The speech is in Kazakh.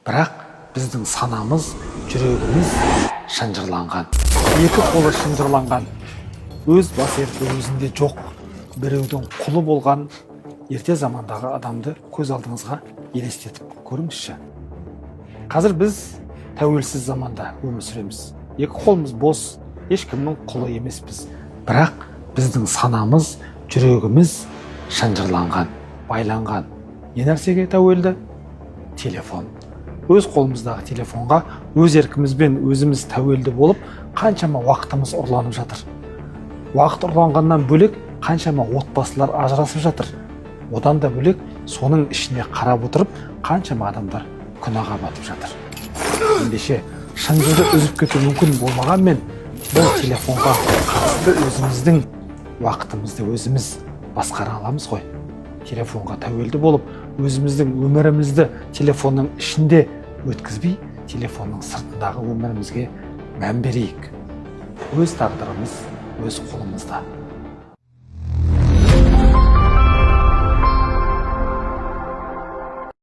Бірақ біздің санамыз, жүрегіміз шынжырланған. Екі қолы шынжырланған. Өз бас еркі өзінде жоқ. Біреудің құлы болған ерте замандағы адамды көз алдыңызға елестетіп көріңізші. Қазір біз тәуелсіз заманда өмір сүреміз. Екі қолымыз бос, ешкімнің құлы емеспіз. Бірақ біздің санамыз, жүрегіміз шынжырланған, байланған. Не нәрсеге тәуелді? Телефон. Өз қолымыздағы телефонға өз еркімізбен өзіміз тәуелді болып, қаншама уақытымыз ұрланып жатыр. Уақыт ұрланғаннан бөлек қаншама отбасылар ажырасып жатыр. Одан да бөлек соның ішіне қарап отырып, қаншама адамдар күнәға батып жатыр. Ендеше шынжырды үзіп кету мүмкін болмағанмен, бұл телефонға қатысты өзіміздің уақытымызды өзіміз басқара аламыз ғой. Телефонға тәуелді болып, өзіміздің өмірімізді телефонның ішінде өткізбей, телефонның сыртындағы өмірімізге мән берейік. Өз тағдырымыз өз қолымызда.